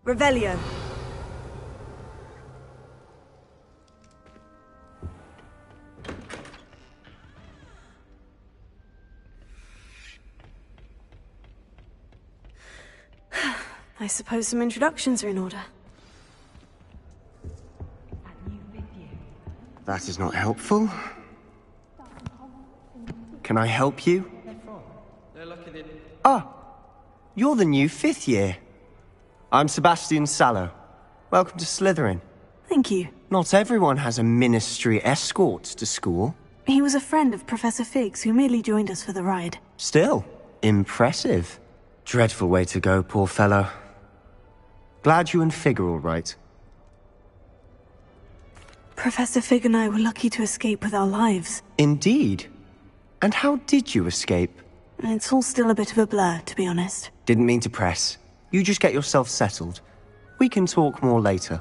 Revelio. I suppose some introductions are in order. That is not helpful. Can I help you? Ah, you're the new 5th year. I'm Sebastian Sallow. Welcome to Slytherin. Thank you. Not everyone has a ministry escort to school. He was a friend of Professor Fig's who merely joined us for the ride. Still, impressive. Dreadful way to go, poor fellow. Glad you and Fig are all right. Professor Fig and I were lucky to escape with our lives. Indeed. And how did you escape? It's all still a bit of a blur, to be honest. Didn't mean to press. You just get yourself settled. We can talk more later.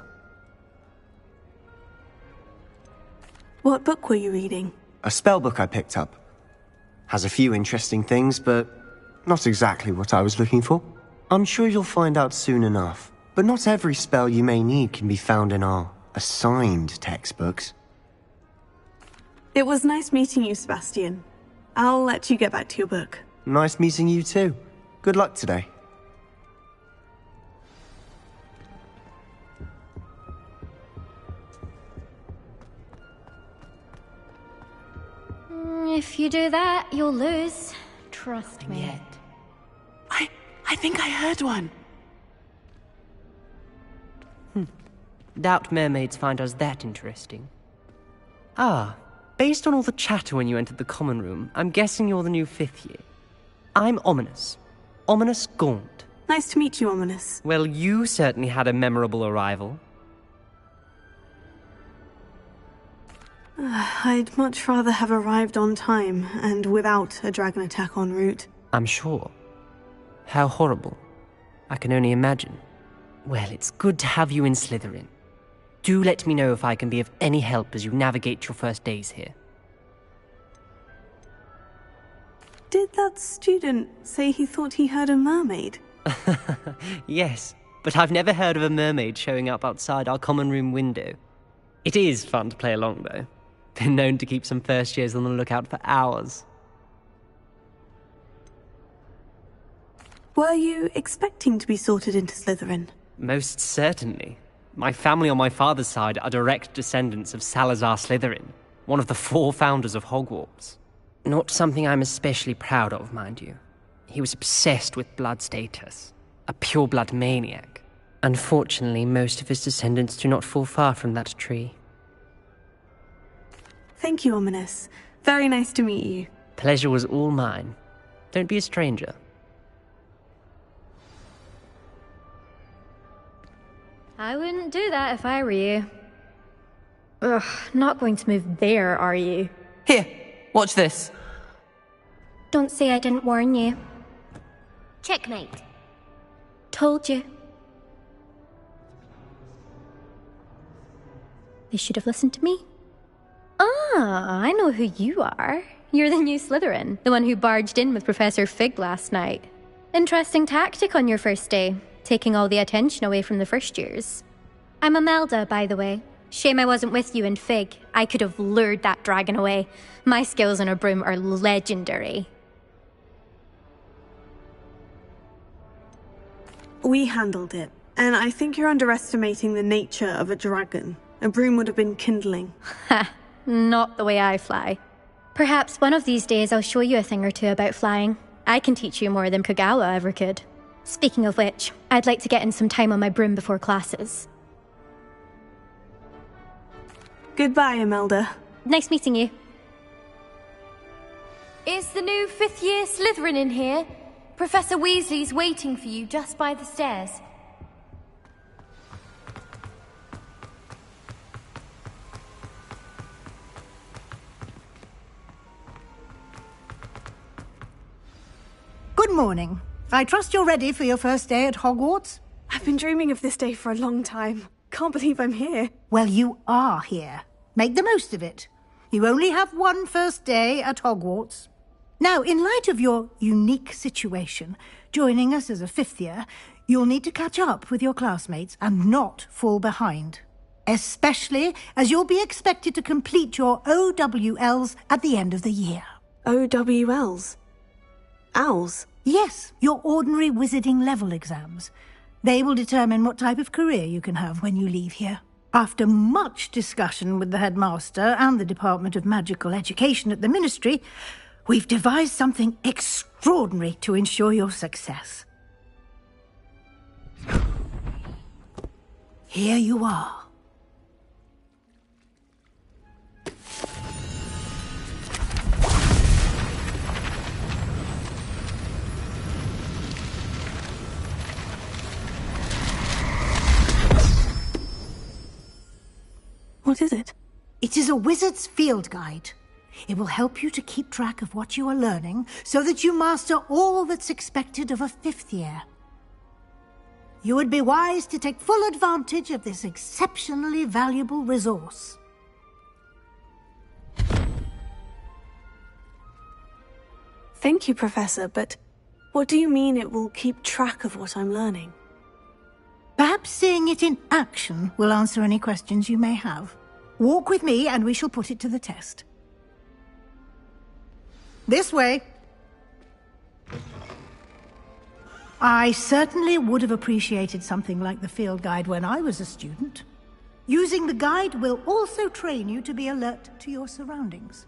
What book were you reading? A spell book I picked up. Has a few interesting things, but not exactly what I was looking for. I'm sure you'll find out soon enough. But not every spell you may need can be found in our assigned textbooks. It was nice meeting you, Sebastian. I'll let you get back to your book. Nice meeting you too. Good luck today. If you do that, you'll lose. Trust me. Yet. I think I heard one. Doubt mermaids find us that interesting. Ah, based on all the chatter when you entered the common room, I'm guessing you're the new 5th year. I'm Ominous. Ominous Gaunt. Nice to meet you, Ominous. Well, you certainly had a memorable arrival. I'd much rather have arrived on time and without a dragon attack en route. I'm sure. How horrible. I can only imagine. Well, it's good to have you in Slytherin. Do let me know if I can be of any help as you navigate your first days here. Did that student say he thought he heard a mermaid? Yes, but I've never heard of a mermaid showing up outside our common room window. It is fun to play along, though. Been known to keep some first years on the lookout for hours. Were you expecting to be sorted into Slytherin? Most certainly. My family on my father's side are direct descendants of Salazar Slytherin, one of the 4 founders of Hogwarts. Not something I'm especially proud of, mind you. He was obsessed with blood status, a pure-blood maniac. Unfortunately, most of his descendants do not fall far from that tree. Thank you, Ominous. Very nice to meet you. Pleasure was all mine. Don't be a stranger. I wouldn't do that if I were you. Ugh, not going to move there, are you? Here, watch this. Don't say I didn't warn you. Checkmate. Told you. They should have listened to me. Ah, I know who you are. You're the new Slytherin, the one who barged in with Professor Fig last night. Interesting tactic on your first day, taking all the attention away from the first years. I'm Imelda, by the way. Shame I wasn't with you in Fig. I could have lured that dragon away. My skills on a broom are legendary. We handled it, and I think you're underestimating the nature of a dragon. A broom would have been kindling. Ha, not the way I fly. Perhaps one of these days I'll show you a thing or two about flying. I can teach you more than Kagawa ever could. Speaking of which, I'd like to get in some time on my broom before classes. Goodbye, Imelda. Nice meeting you. Is the new 5th year Slytherin in here? Professor Weasley's waiting for you just by the stairs. Good morning. I trust you're ready for your first day at Hogwarts? I've been dreaming of this day for a long time. Can't believe I'm here. Well, you are here. Make the most of it. You only have one first day at Hogwarts. Now, in light of your unique situation, joining us as a 5th year, You'll need to catch up with your classmates and not fall behind. Especially as you'll be expected to complete your OWLs at the end of the year. OWLs? Owls? Yes, your ordinary wizarding level exams. They will determine what type of career you can have when you leave here. After much discussion with the headmaster and the Department of Magical Education at the Ministry, we've devised something extraordinary to ensure your success. Here you are. What is it? It is a wizard's field guide. It will help you to keep track of what you are learning so that you master all that's expected of a 5th year. You would be wise to take full advantage of this exceptionally valuable resource. Thank you, Professor, but what do you mean it will keep track of what I'm learning? Perhaps seeing it in action will answer any questions you may have. Walk with me and we shall put it to the test. This way. I certainly would have appreciated something like the field guide when I was a student. Using the guide will also train you to be alert to your surroundings.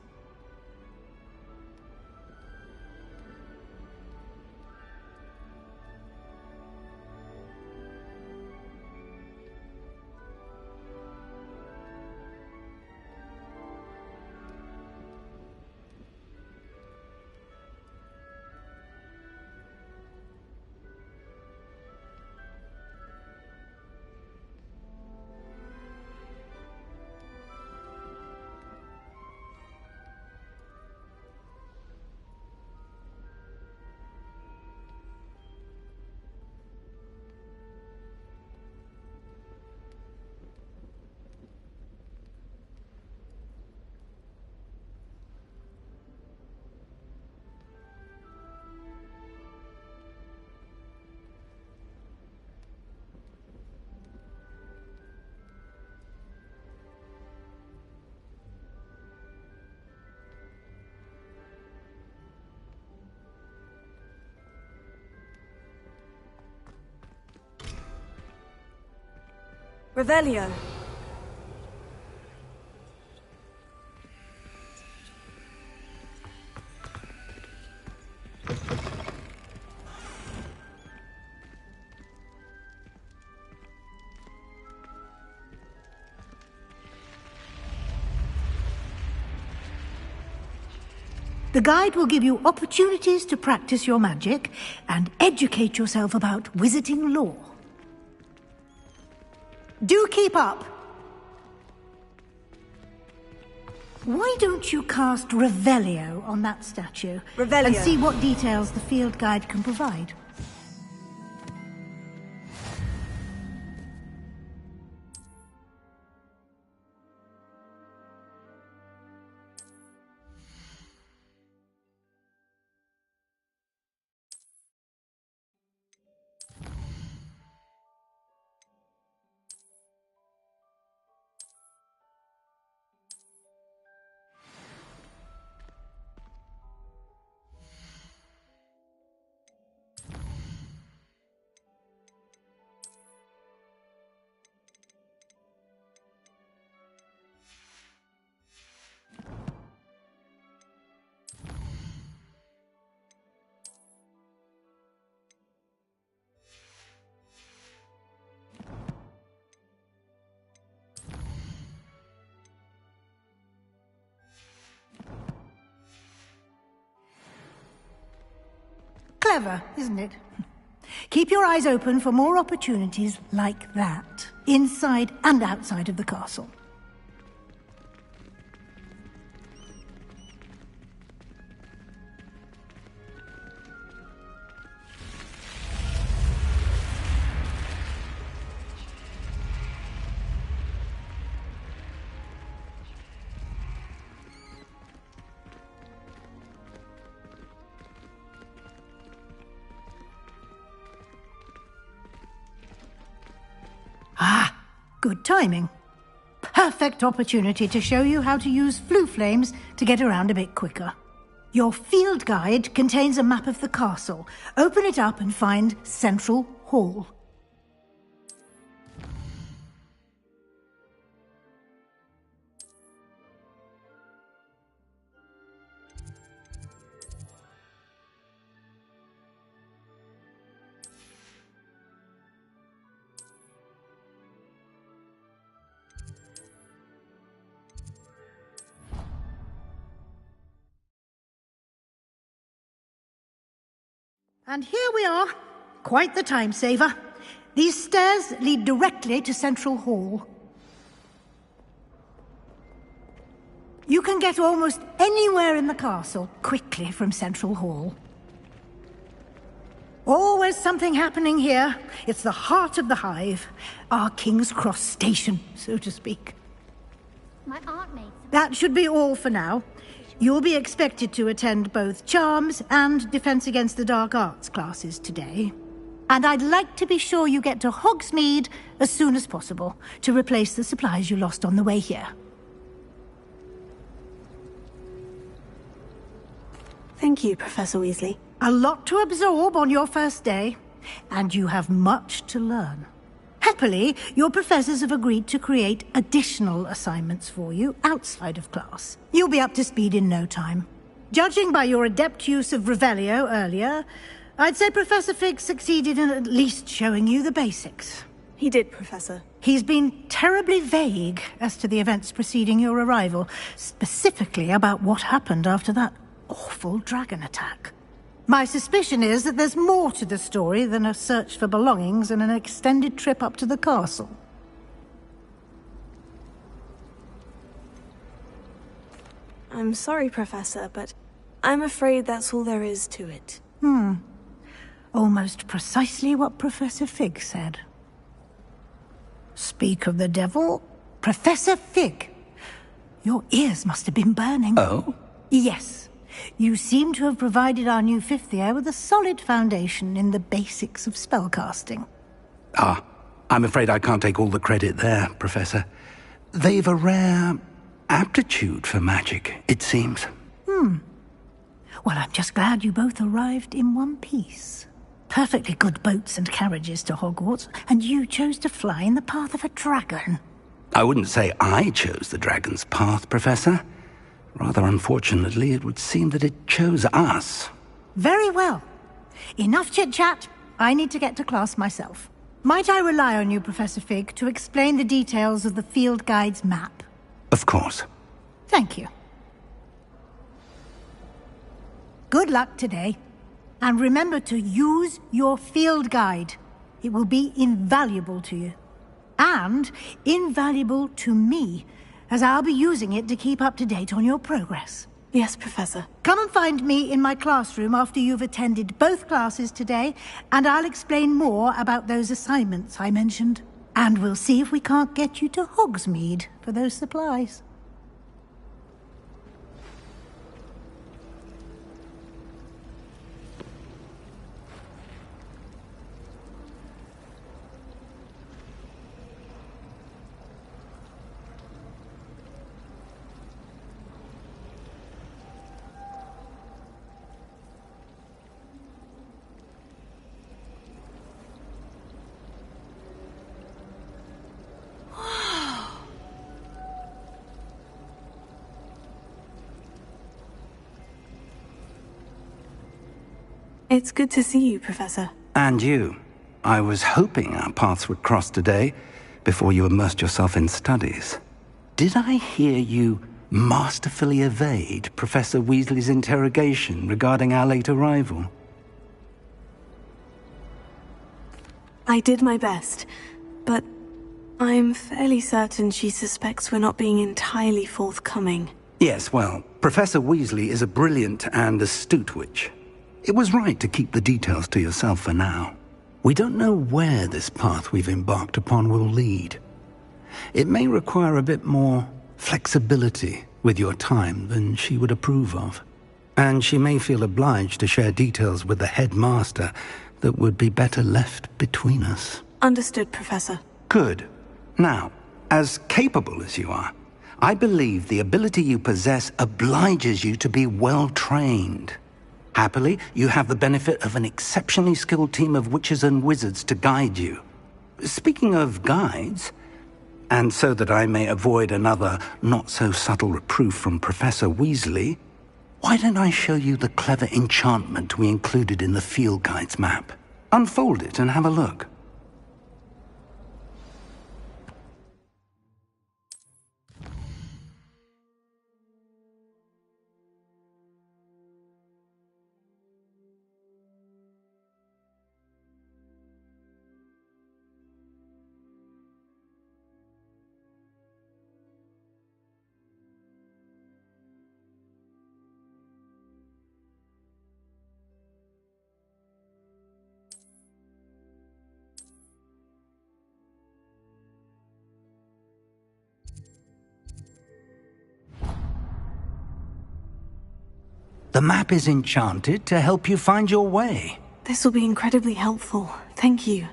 Revelio. The guide will give you opportunities to practice your magic and educate yourself about wizarding lore. Do keep up! Why don't you cast Revelio on that statue? Revelio. And see what details the field guide can provide? Clever, isn't it? Keep your eyes open for more opportunities like that, inside and outside of the castle. Good timing. Perfect opportunity to show you how to use flue flames to get around a bit quicker. Your field guide contains a map of the castle. Open it up and find Central Hall. And here we are. Quite the time saver. These stairs lead directly to Central Hall. You can get almost anywhere in the castle quickly from Central Hall. Always something happening here. It's the heart of the hive. Our King's Cross station, so to speak. My aunt made some. That should be all for now. You'll be expected to attend both Charms and Defense Against the Dark Arts classes today. And I'd like to be sure you get to Hogsmeade as soon as possible to replace the supplies you lost on the way here. Thank you, Professor Weasley. A lot to absorb on your first day, and you have much to learn. Happily, your professors have agreed to create additional assignments for you outside of class. You'll be up to speed in no time. Judging by your adept use of Revelio earlier, I'd say Professor Fig succeeded in at least showing you the basics. He did, Professor. He's been terribly vague as to the events preceding your arrival, specifically about what happened after that awful dragon attack. My suspicion is that there's more to the story than a search for belongings and an extended trip up to the castle. I'm sorry, Professor, but I'm afraid that's all there is to it. Almost precisely what Professor Fig said. Speak of the devil, Professor Fig. Your ears must have been burning. Oh? Yes. You seem to have provided our new fifth year with a solid foundation in the basics of spellcasting. Ah, I'm afraid I can't take all the credit there, Professor. They've a rare aptitude for magic, it seems. Well, I'm just glad you both arrived in one piece. Perfectly good boats and carriages to Hogwarts, and you chose to fly in the path of a dragon. I wouldn't say I chose the dragon's path, Professor. Rather unfortunately, it would seem that it chose us. Very well. Enough chit-chat. I need to get to class myself. Might I rely on you, Professor Fig, to explain the details of the field guide's map? Of course. Thank you. Good luck today. And remember to use your field guide. It will be invaluable to you. And invaluable to me, as I'll be using it to keep up to date on your progress. Yes, Professor. Come and find me in my classroom after you've attended both classes today, and I'll explain more about those assignments I mentioned. And we'll see if we can't get you to Hogsmeade for those supplies. It's good to see you, Professor. And you. I was hoping our paths would cross today, before you immersed yourself in studies. Did I hear you masterfully evade Professor Weasley's interrogation regarding our late arrival? I did my best, but I'm fairly certain she suspects we're not being entirely forthcoming. Yes, well, Professor Weasley is a brilliant and astute witch. It was right to keep the details to yourself for now. We don't know where this path we've embarked upon will lead. It may require a bit more flexibility with your time than she would approve of. And she may feel obliged to share details with the headmaster that would be better left between us. Understood, Professor. Good. Now, As capable as you are, I believe the ability you possess obliges you to be well trained. Happily, you have the benefit of an exceptionally skilled team of witches and wizards to guide you. Speaking of guides, and so that I may avoid another not-so-subtle reproof from Professor Weasley, why don't I show you the clever enchantment we included in the field guide's map? Unfold it and have a look. The map is enchanted to help you find your way. This will be incredibly helpful. Thank you.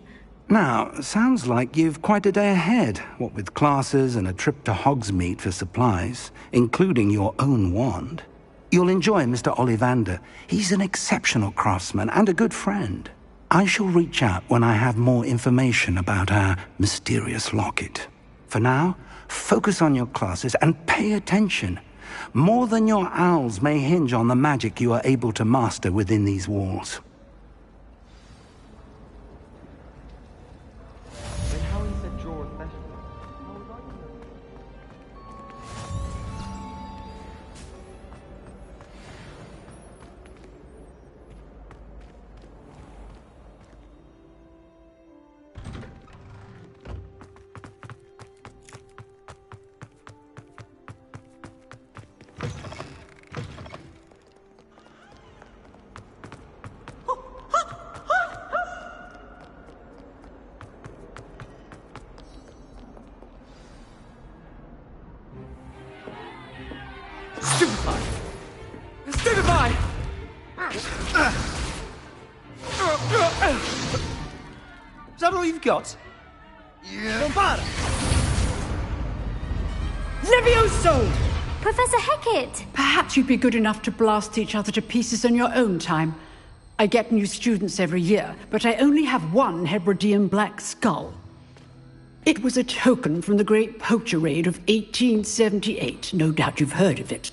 Now, sounds like you've quite a day ahead, what with classes and a trip to Hogsmeade for supplies, including your own wand. You'll enjoy Mr. Ollivander. He's an exceptional craftsman and a good friend. I shall reach out when I have more information about our mysterious locket. For now, focus on your classes and pay attention. More than your owls may hinge on the magic you are able to master within these walls. Stupefy! Is that all you've got? Yeah. Levioso! Professor Hecat! Perhaps you'd be good enough to blast each other to pieces in your own time. I get new students every year, but I only have one Hebridean black skull. It was a token from the Great Poacher Raid of 1878. No doubt you've heard of it.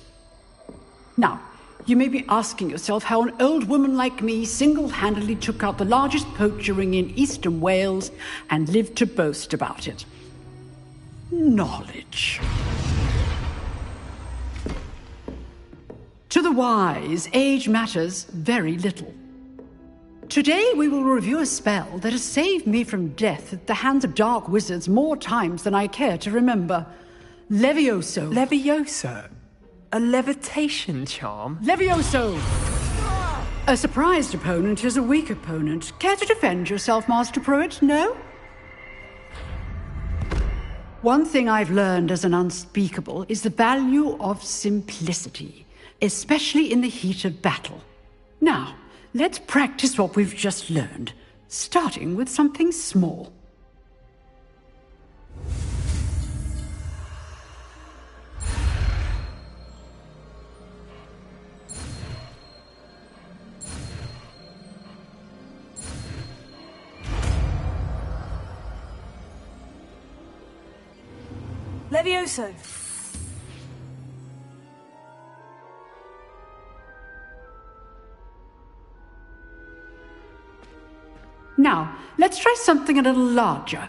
Now, you may be asking yourself how an old woman like me single-handedly took out the largest poacher ring in eastern Wales and lived to boast about it. Knowledge. To the wise, age matters very little. Today we will review a spell that has saved me from death at the hands of dark wizards more times than I care to remember. Levioso. Levioso? A levitation charm? Levioso! A surprised opponent is a weak opponent. Care to defend yourself, Master Pruitt? No? One thing I've learned as an unspeakable is the value of simplicity, especially in the heat of battle. Now, let's practice what we've just learned, starting with something small. Levioso. Now, let's try something a little larger.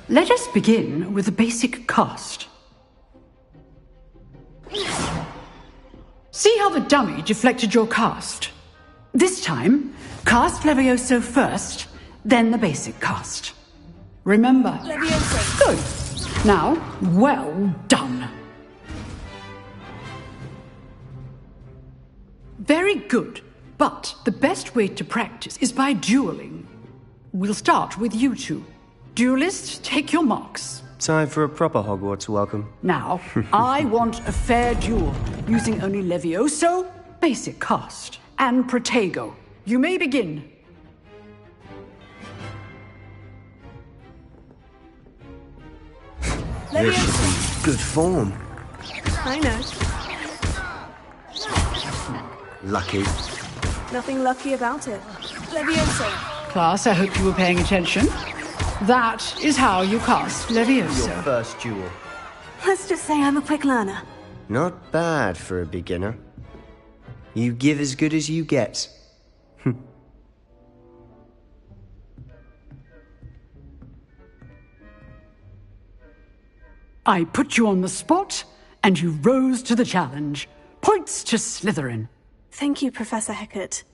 Let us begin with the basic cast. See how the dummy deflected your cast? This time, cast Levioso first, then the basic cast. Remember? Levioso. Good. Now, well done. Very good. But the best way to practice is by dueling. We'll start with you two. Duelists, take your marks. Time for a proper Hogwarts welcome. Now, I want a fair duel, using only Levioso, basic cast, and Protego. You may begin. This is good form. I know. Lucky. Nothing lucky about it. Levioso. Class, I hope you were paying attention. That is how you cast Levioso. Your first duel. Let's just say I'm a quick learner. Not bad for a beginner. You give as good as you get. I put you on the spot, and you rose to the challenge. Points to Slytherin. Thank you, Professor Hecat.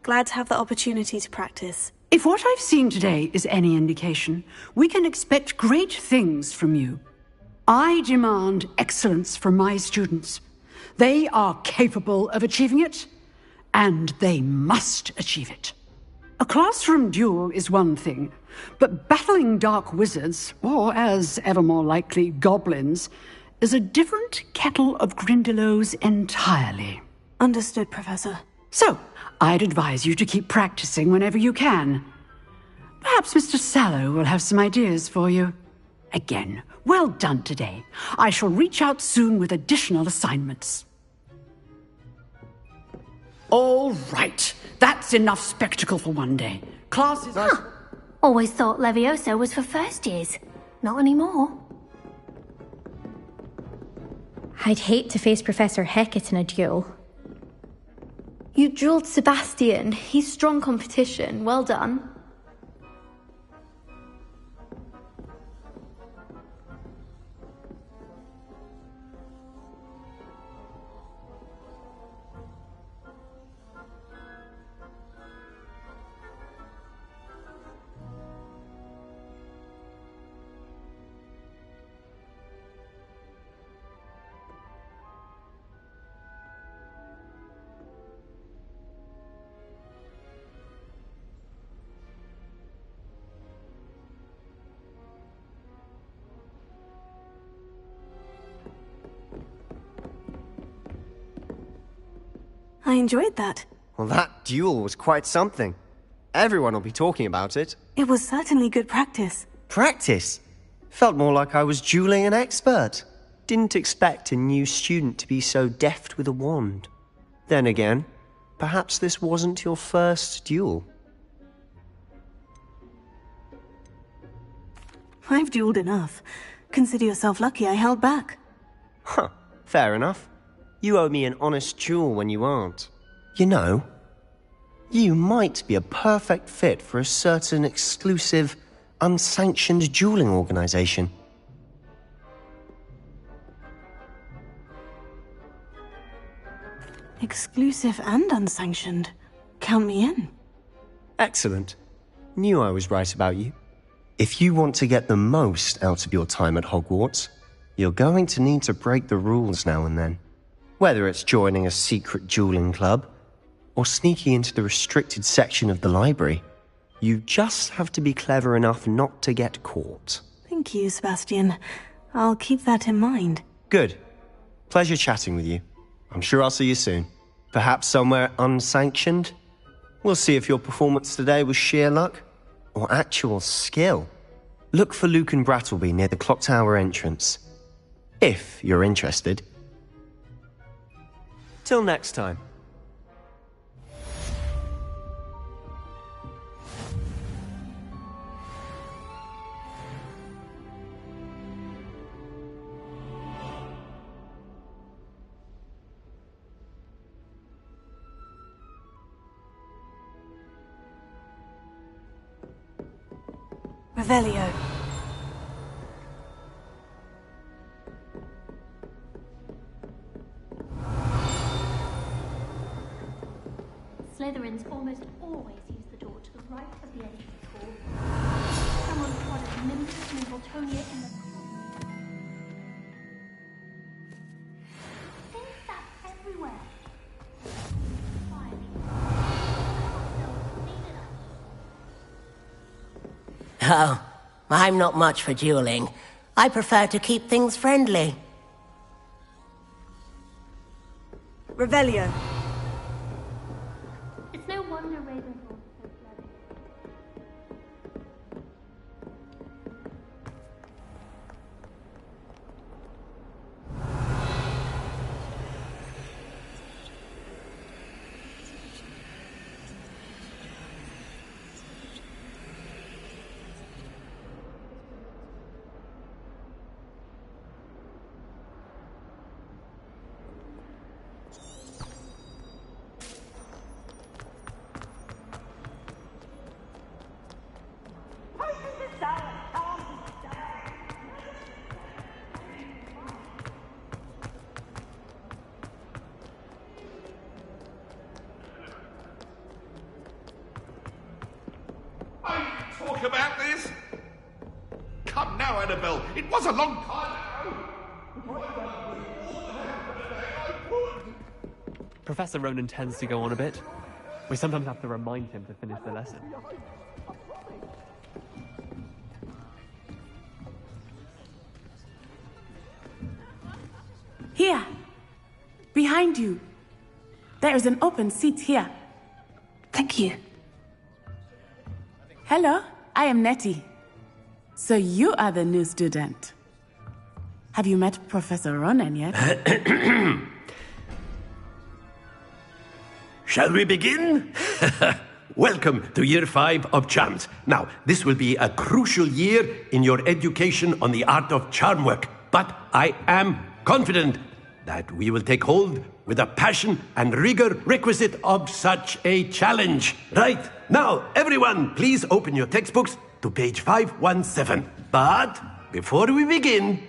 Glad to have the opportunity to practice. If what I've seen today is any indication, we can expect great things from you. I demand excellence from my students. They are capable of achieving it, and they must achieve it. A classroom duel is one thing, but battling dark wizards, or as ever more likely, goblins, is a different kettle of Grindylows entirely. Understood, Professor. So, I'd advise you to keep practicing whenever you can. Perhaps Mr. Sallow will have some ideas for you. Again, well done today. I shall reach out soon with additional assignments. All right, that's enough spectacle for one day. Class is... Always thought Levioso was for first years. Not anymore. I'd hate to face Professor Hecat in a duel. You drilled Sebastian. He's strong competition. Well done. I enjoyed that. Well, that duel was quite something. Everyone will be talking about it. It was certainly good practice. Practice? Felt more like I was dueling an expert. Didn't expect a new student to be so deft with a wand. Then again, perhaps this wasn't your first duel. I've dueled enough. Consider yourself lucky I held back. Huh, fair enough. You owe me an honest duel when you aren't. You know, you might be a perfect fit for a certain exclusive, unsanctioned dueling organization. Exclusive and unsanctioned. Count me in. Excellent. Knew I was right about you. If you want to get the most out of your time at Hogwarts, you're going to need to break the rules now and then. Whether it's joining a secret dueling club, or sneaking into the restricted section of the library, you just have to be clever enough not to get caught. Thank you, Sebastian. I'll keep that in mind. Good. Pleasure chatting with you. I'm sure I'll see you soon. Perhaps somewhere unsanctioned? We'll see if your performance today was sheer luck, or actual skill. Look for Luke and Brattleby near the clock tower entrance. If you're interested. Till next time. Revelio. Slytherins almost always use the door to the right of the entrance hall. Someone prodded Nimbus and Voltonia in the corner. Think that's everywhere. Quietly. Clean it up. Oh, I'm not much for dueling. I prefer to keep things friendly. Revelio. It's no wonder Ravenhall is so bloody. Talk about this? Come now, Annabelle. It was a long time ago. Professor Ronan tends to go on a bit. We sometimes have to remind him to finish the lesson. Here! Behind you! There is an open seat here. Thank you. Hello, I am Nettie. So you are the new student. Have you met Professor Ronan yet? Shall we begin? Welcome to Year 5 of Charms. Now, this will be a crucial year in your education on the art of charm work, but I am confident that we will take hold with the passion and rigor requisite of such a challenge. Right, now, everyone, please open your textbooks to page 517. But before we begin,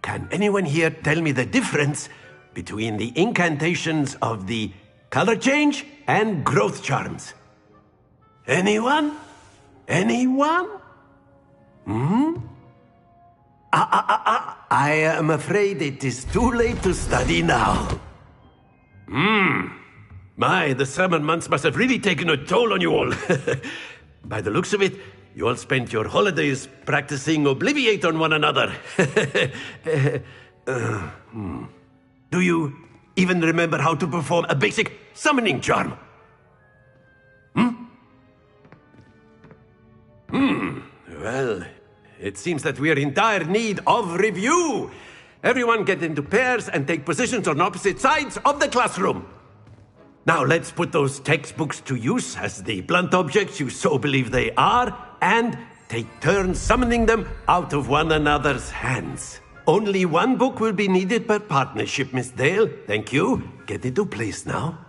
can anyone here tell me the difference between the incantations of the color change and growth charms? Anyone? Anyone? I am afraid it is too late to study now. My, the summer months must have really taken a toll on you all. By the looks of it, you all spent your holidays practicing Obliviate on one another. Do you even remember how to perform a basic summoning charm? Well, it seems that we are in dire need of review. Everyone get into pairs and take positions on opposite sides of the classroom. Now let's put those textbooks to use as the blunt objects you so believe they are, and take turns summoning them out of one another's hands. Only one book will be needed per partnership, Miss Dale. Thank you. Get into place now.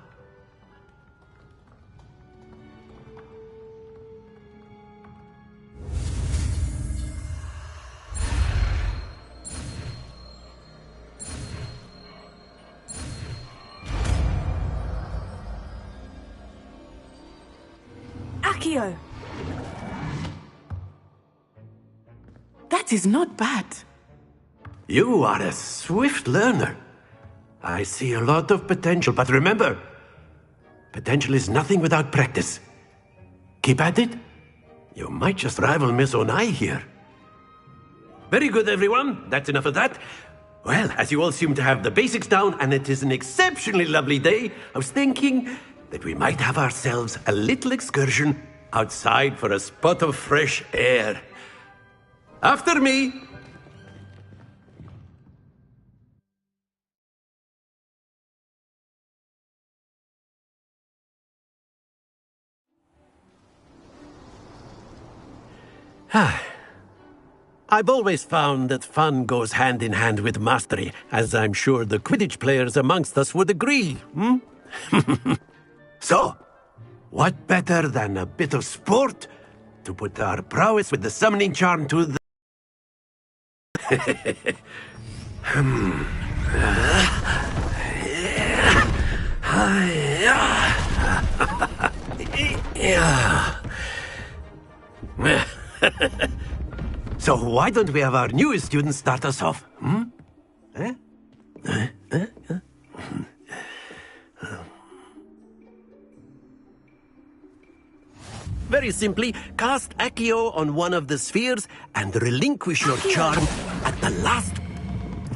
Accio! That is not bad. You are a swift learner. I see a lot of potential, but remember, potential is nothing without practice. Keep at it. You might just rival Miss Onai here. Very good, everyone. That's enough of that. Well, as you all seem to have the basics down, and it is an exceptionally lovely day, I was thinking that we might have ourselves a little excursion outside for a spot of fresh air. After me! I've always found that fun goes hand in hand with mastery, as I'm sure the Quidditch players amongst us would agree, So, what better than a bit of sport to put our prowess with the summoning charm to the... So why don't we have our newest student start us off? Very simply, cast Accio on one of the spheres and relinquish your charm at the last.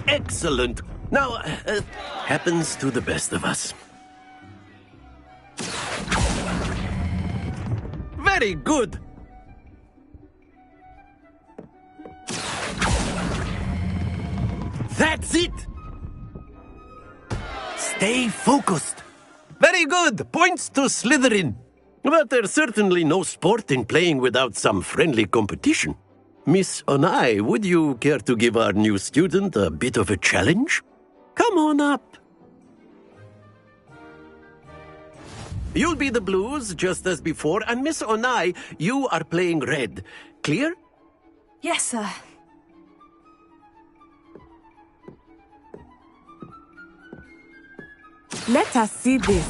Excellent. Now, happens to the best of us. Very good. That's it. Stay focused. Very good. Points to Slytherin. But there's certainly no sport in playing without some friendly competition. Miss Onai, would you care to give our new student a bit of a challenge? Come on up. You'll be the blues, just as before, and Miss Onai, you are playing red. Clear? Yes, sir. Let us see this.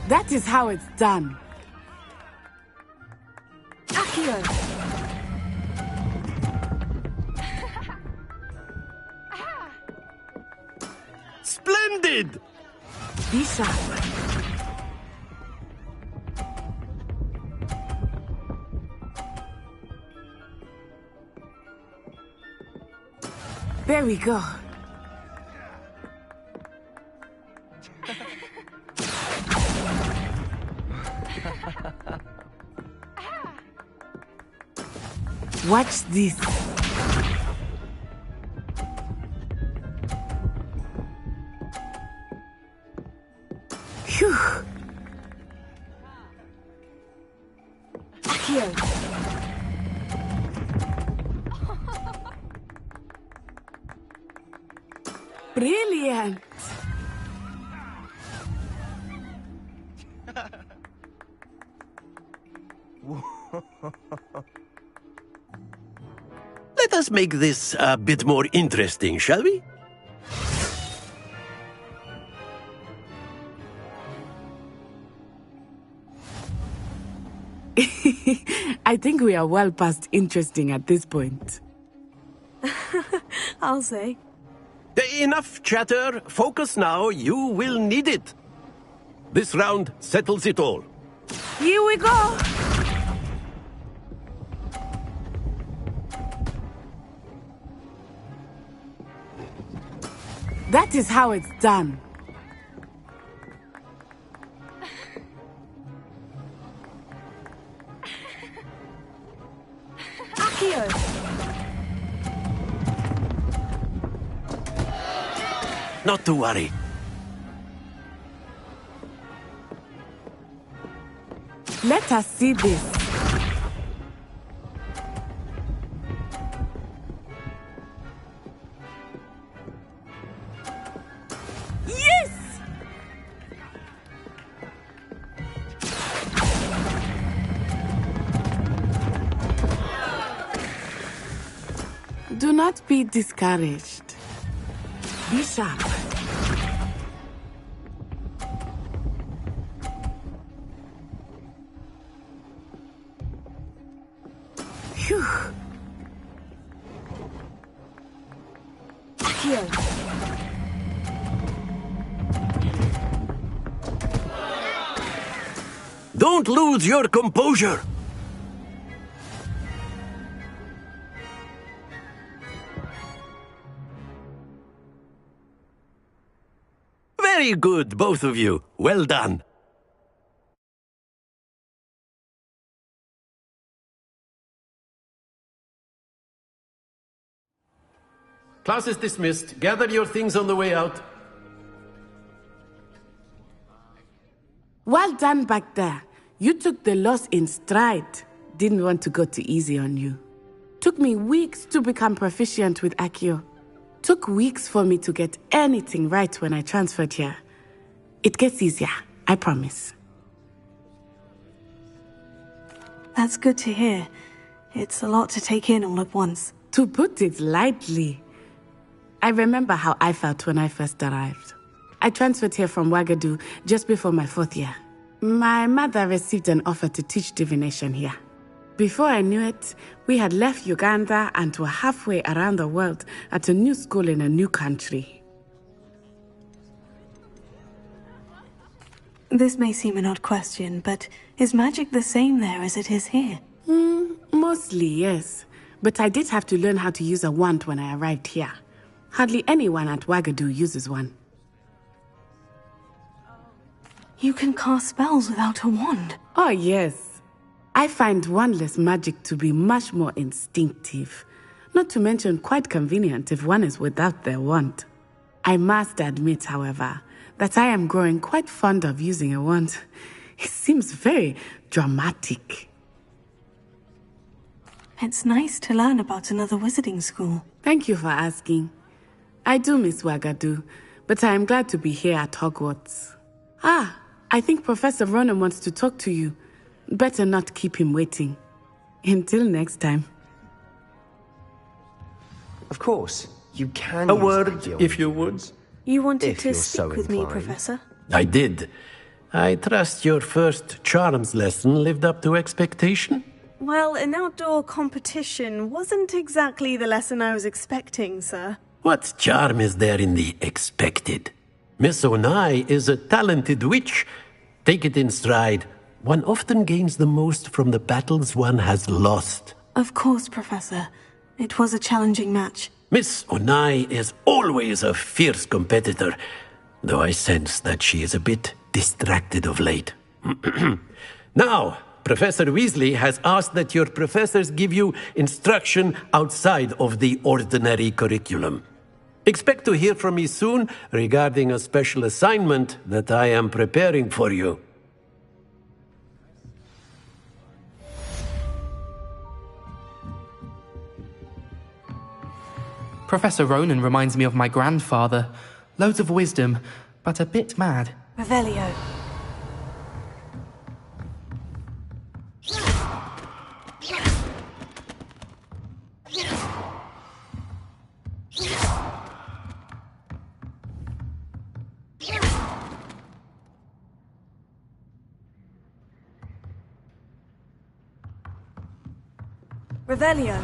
That is how it's done. Accio! Splendid! Be sharp. There we go. Watch this. Phew. Accio! Brilliant. Let us make this a bit more interesting, shall we? I think we are well past interesting at this point. I'll say. Enough chatter. Focus now. You will need it. This round settles it all. Here we go. That is how it's done. Accio! Not to worry. Let us see this. Yes! Do not be discouraged. Be sharp. Phew. Accio! Don't lose your composure. Very good, both of you. Well done. Class is dismissed. Gather your things on the way out. Well done back there. You took the loss in stride. Didn't want to go too easy on you. Took me weeks to become proficient with Accio. Took weeks for me to get anything right when I transferred here. It gets easier, I promise. That's good to hear. It's a lot to take in all at once. To put it lightly, I remember how I felt when I first arrived. I transferred here from Wagadu just before my 4th year. My mother received an offer to teach divination here. Before I knew it, we had left Uganda and were halfway around the world at a new school in a new country. This may seem an odd question, but is magic the same there as it is here? Mostly, yes. But I did have to learn how to use a wand when I arrived here. Hardly anyone at Wagadu uses one. You can cast spells without a wand? Oh, yes. I find wandless magic to be much more instinctive. Not to mention quite convenient if one is without their wand. I must admit, however, that I am growing quite fond of using a wand. It seems very dramatic. It's nice to learn about another wizarding school. Thank you for asking. I do miss Wagadu, but I am glad to be here at Hogwarts. I think Professor Ronan wants to talk to you. Better not keep him waiting. Until next time. Of course, you can A use word, that if you would. You wanted If to you're speak so with me, inclined. Professor? I did. I trust your first charms lesson lived up to expectation? Well, an outdoor competition wasn't exactly the lesson I was expecting, sir. What charm is there in the expected? Miss Onai is a talented witch. Take it in stride. One often gains the most from the battles one has lost. Of course, Professor. It was a challenging match. Miss Onai is always a fierce competitor, though I sense that she is a bit distracted of late. Now, Professor Weasley has asked that your professors give you instruction outside of the ordinary curriculum. Expect to hear from me soon regarding a special assignment that I am preparing for you. Professor Ronan reminds me of my grandfather. Loads of wisdom, but a bit mad. Revelio. Revelio.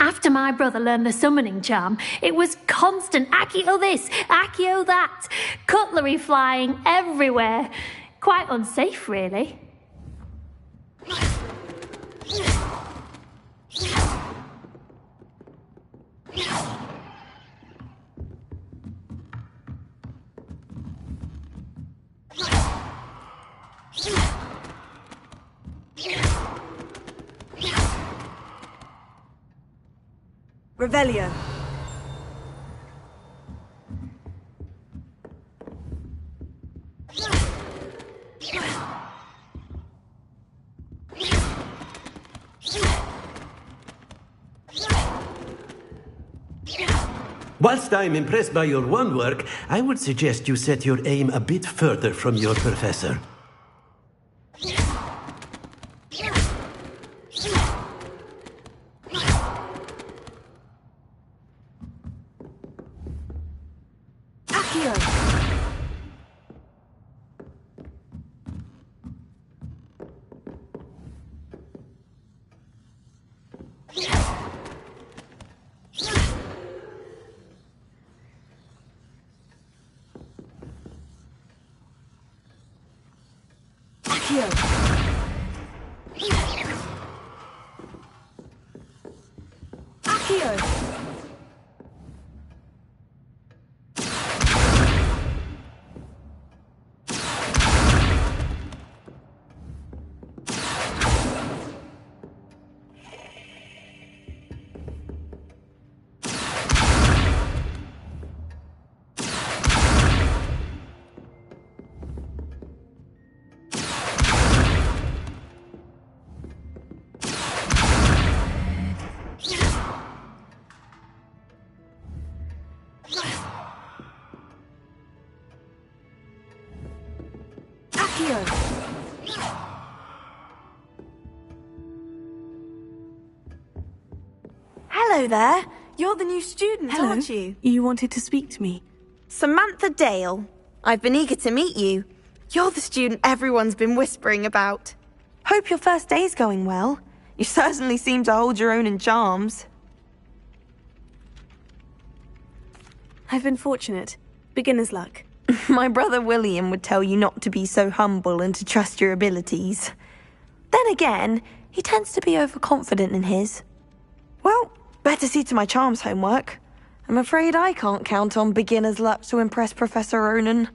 After my brother learned the summoning charm, it was constant Accio this, Accio that, cutlery flying everywhere. Quite unsafe, really. Revelio. Whilst I'm impressed by your wand work, I would suggest you set your aim a bit further from your professor. Hello there. You're the new student, Hello. aren't you? You wanted to speak to me? Samantha Dale. I've been eager to meet you. You're the student everyone's been whispering about. Hope your first day's going well. You certainly seem to hold your own in charms. I've been fortunate. Beginner's luck. My brother William would tell you not to be so humble and to trust your abilities. Then again, he tends to be overconfident in his. Well, better see to my charms homework. I'm afraid I can't count on beginner's luck to impress Professor Ronan.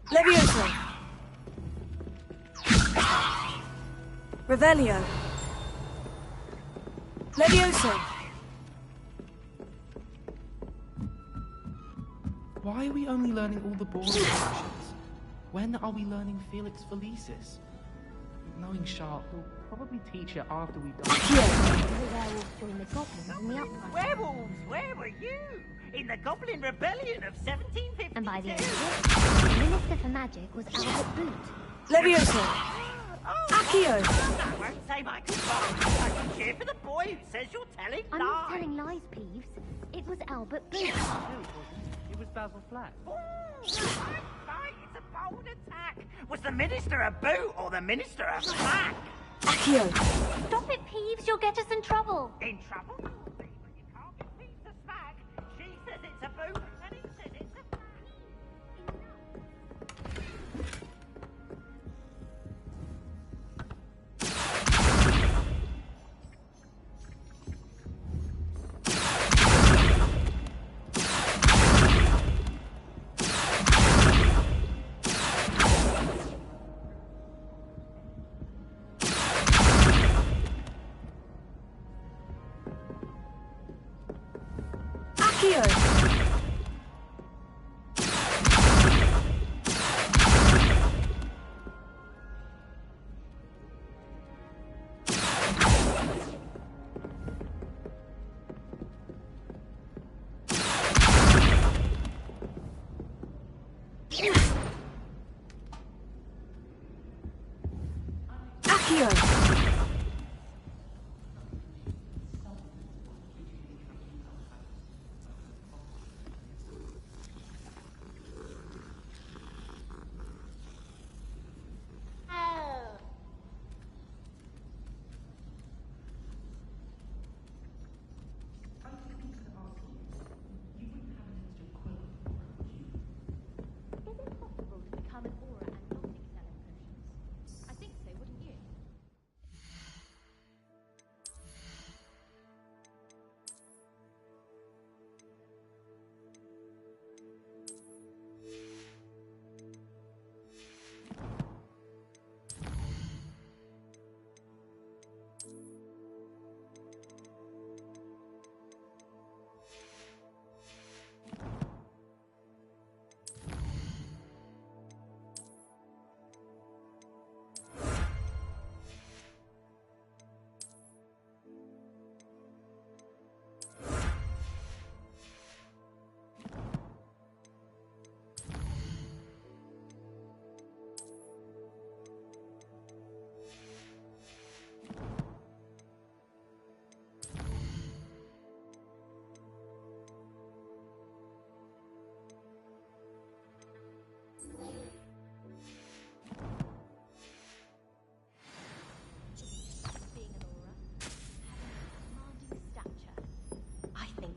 Levioso! Revelio! Levioso! Why are we only learning all the boring sections? When are we learning Felix Felicis? Knowing Sharp, we'll probably teach it after we've done Werewolves, where were you? In the Goblin Rebellion of 1752. And by the end of it, the Minister for Magic was Albert Boot. Leviosa! Accio! I won't say my goodbye. I can cheer for the boy who says you're telling I'm lies. not telling lies, Peeves. It was Albert Boot. It was Basil Flack. Right, it's a bold attack. Was the Minister a boot or the Minister a flack? Accio! Stop it, Peeves. You'll get us in trouble. In trouble? But you can't get Peeves to smack. She says it's a boot and he says it's a flack.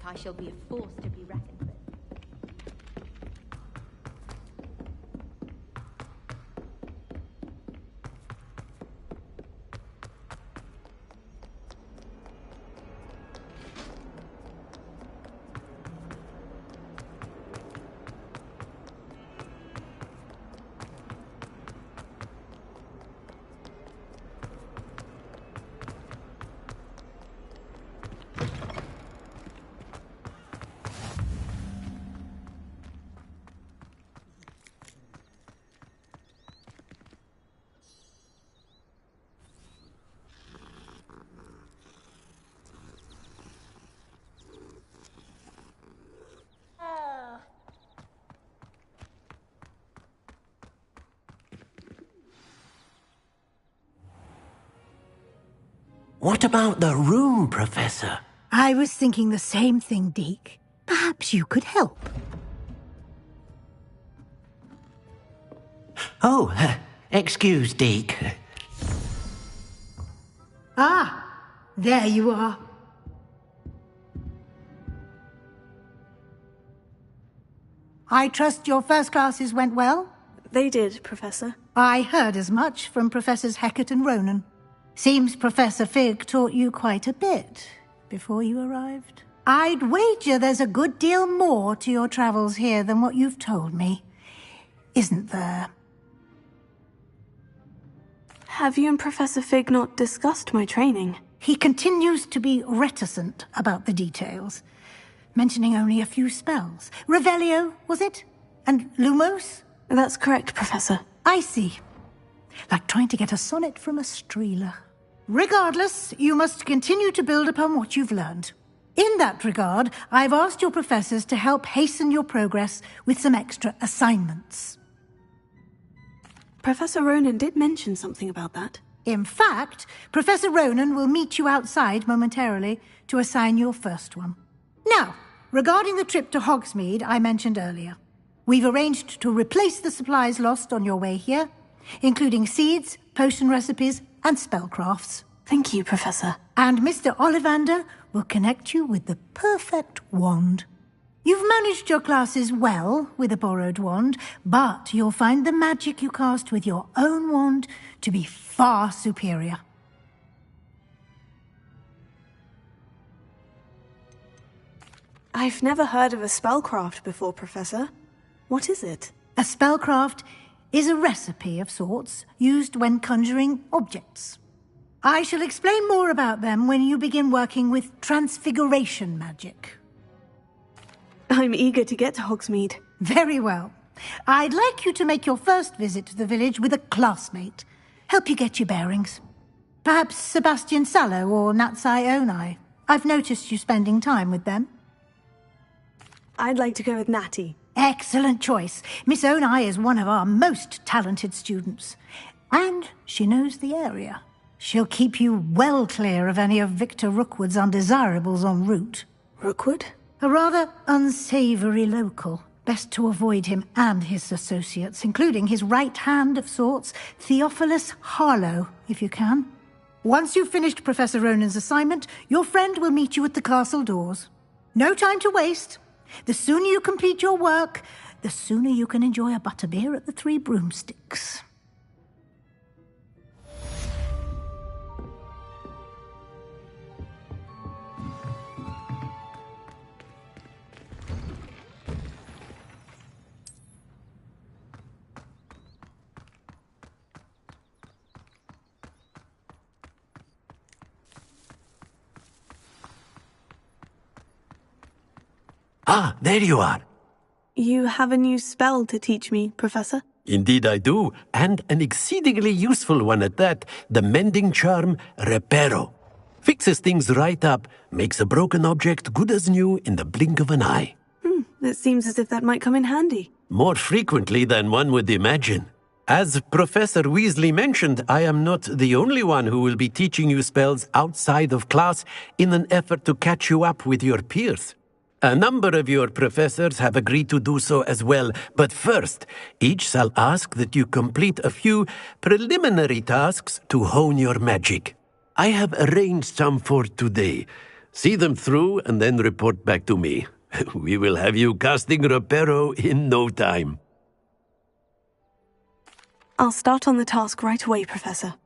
I shall be a force to be reckoned with. What about the room, Professor? I was thinking the same thing, Deke. Perhaps you could help. Oh, excuse, Deke. Ah, there you are. I trust your first classes went well? They did, Professor. I heard as much from Professors Hecat and Ronan. Seems Professor Fig taught you quite a bit before you arrived. I'd wager there's a good deal more to your travels here than what you've told me. Isn't there? Have you and Professor Fig not discussed my training? He continues to be reticent about the details. mentioning only a few spells. Revelio, was it? And Lumos? That's correct, Professor. I see. Like trying to get a sonnet from a streeler. Regardless, you must continue to build upon what you've learned. In that regard, I've asked your professors to help hasten your progress with some extra assignments. Professor Ronan did mention something about that. In fact, Professor Ronan will meet you outside momentarily to assign your first one. Now, regarding the trip to Hogsmeade I mentioned earlier, we've arranged to replace the supplies lost on your way here, including seeds, potion recipes, and spellcrafts. Thank you, Professor. And Mr. Ollivander will connect you with the perfect wand. You've managed your classes well with a borrowed wand, but you'll find the magic you cast with your own wand to be far superior. I've never heard of a spellcraft before, Professor. What is it? A spellcraft is a recipe of sorts used when conjuring objects. I shall explain more about them when you begin working with transfiguration magic. I'm eager to get to Hogsmeade. Very well. I'd like you to make your first visit to the village with a classmate. Help you get your bearings. Perhaps Sebastian Sallow or Natsai Onai. I've noticed you spending time with them. I'd like to go with Natty. Excellent choice. Miss Onai is one of our most talented students. And she knows the area. She'll keep you well clear of any of Victor Rookwood's undesirables en route. Rookwood? A rather unsavoury local. Best to avoid him and his associates, including his right hand of sorts, Theophilus Harlow, if you can. Once you've finished Professor Ronan's assignment, your friend will meet you at the castle doors. No time to waste. The sooner you complete your work, the sooner you can enjoy a butterbeer at the Three Broomsticks. Ah, there you are. You have a new spell to teach me, Professor? Indeed I do, and an exceedingly useful one at that, the mending charm Reparo. Fixes things right up, makes a broken object good as new in the blink of an eye. It seems as if that might come in handy. More frequently than one would imagine. As Professor Weasley mentioned, I am not the only one who will be teaching you spells outside of class in an effort to catch you up with your peers. A number of your professors have agreed to do so as well, but first, each shall ask that you complete a few preliminary tasks to hone your magic. I have arranged some for today. See them through and then report back to me. We will have you casting Reparo in no time. I'll start on the task right away, Professor.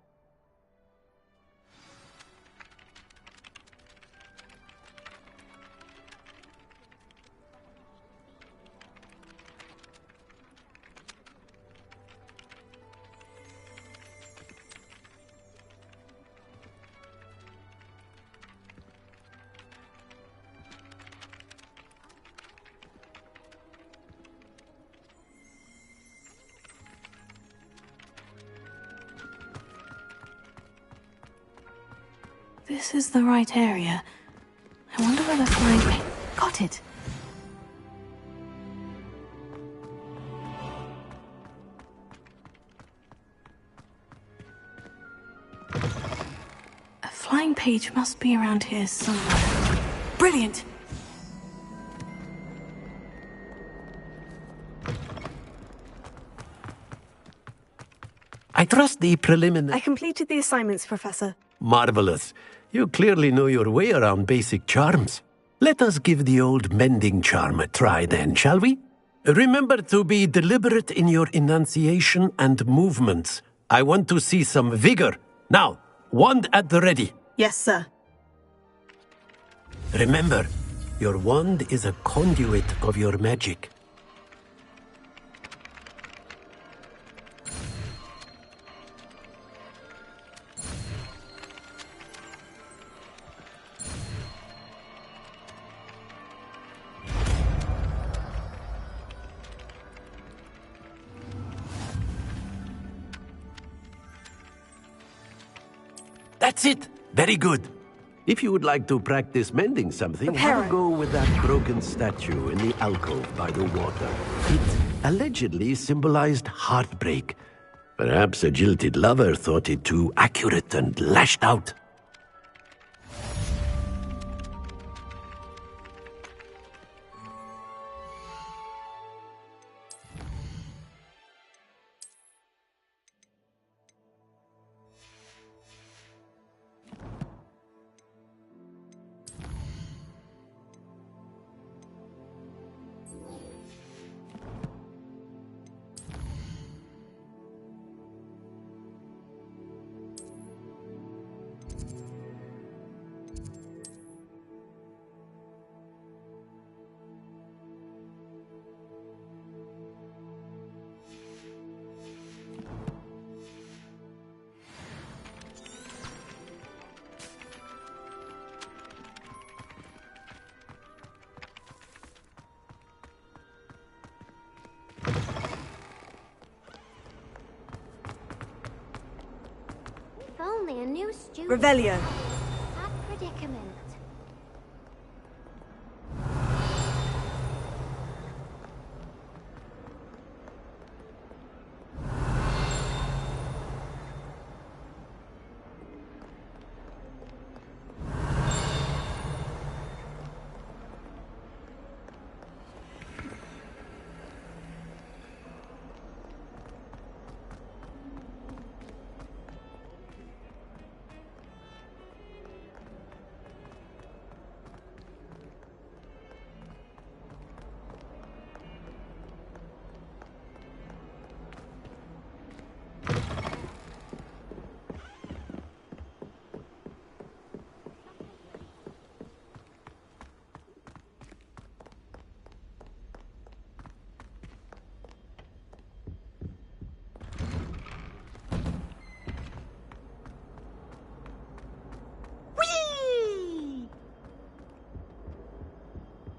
This is the right area. I wonder where the flying... Got it! A flying page must be around here somewhere. Brilliant! I trust the preliminary... I completed the assignments, Professor. Marvelous. You clearly know your way around basic charms. Let us give the old mending charm a try then, shall we? Remember to be deliberate in your enunciation and movements. I want to see some vigor. Now, wand at the ready. Yes, sir. Remember, your wand is a conduit of your magic. That's it. Very good. If you would like to practice mending something, have a go with that broken statue in the alcove by the water. It allegedly symbolized heartbreak. Perhaps a jilted lover thought it too accurate and lashed out. If only a new student. Revelio. That predicament.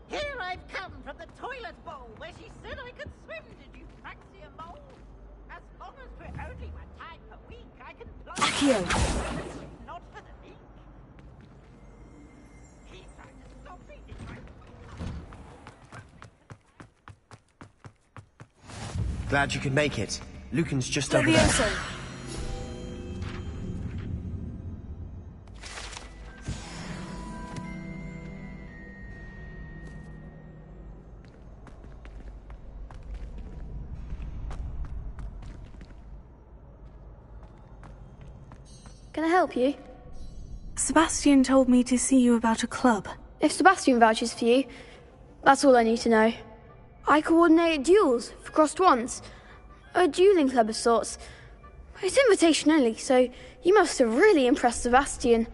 Here I've come from the toilet bowl where she said I could swim. Did you fancy a mole? As long as we're only one time per week, I can plunge. Accio! Not for the leak. He's trying to stop me. Glad you could make it. Lucan's just over there. Can I help you? Sebastian told me to see you about a club. If Sebastian vouches for you, that's all I need to know. I coordinate duels for crossed ones. A dueling club of sorts. It's invitation only, so you must have really impressed Sebastian.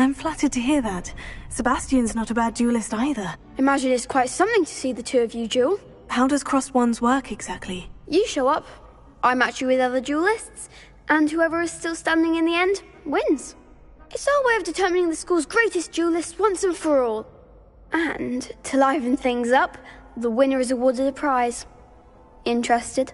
I'm flattered to hear that. Sebastian's not a bad duelist either. Imagine it's quite something to see the two of you duel. How does crossed wands work exactly? You show up, I match you with other duelists, and whoever is still standing in the end wins. It's our way of determining the school's greatest duelist once and for all. And, to liven things up, the winner is awarded a prize. Interested?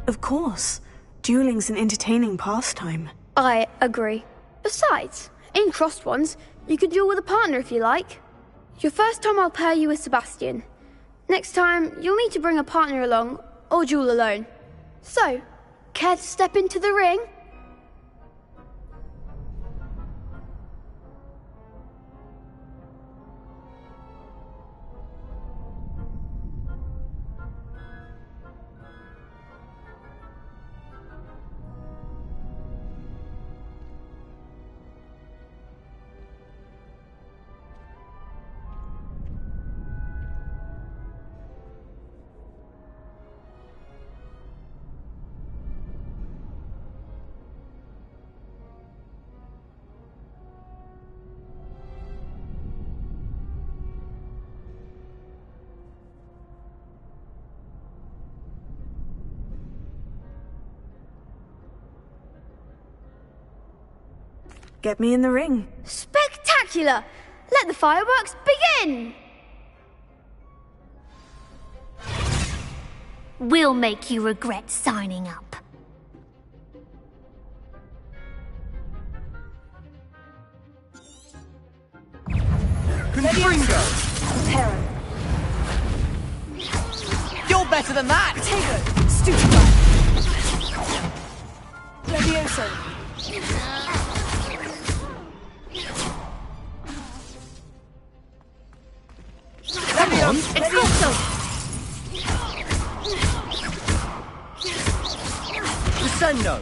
Of course. Dueling's an entertaining pastime. I agree. Besides, in crossed ones, you could duel with a partner if you like. Your first time I'll pair you with Sebastian. Next time, you'll need to bring a partner along, or duel alone. So, care to step into the ring? Get me in the ring. Spectacular! Let the fireworks begin! We'll make you regret signing up. Confringo! Terror. You're better than that! Tego! Stupefy! Levioso! Come on! Expulso! Descendo!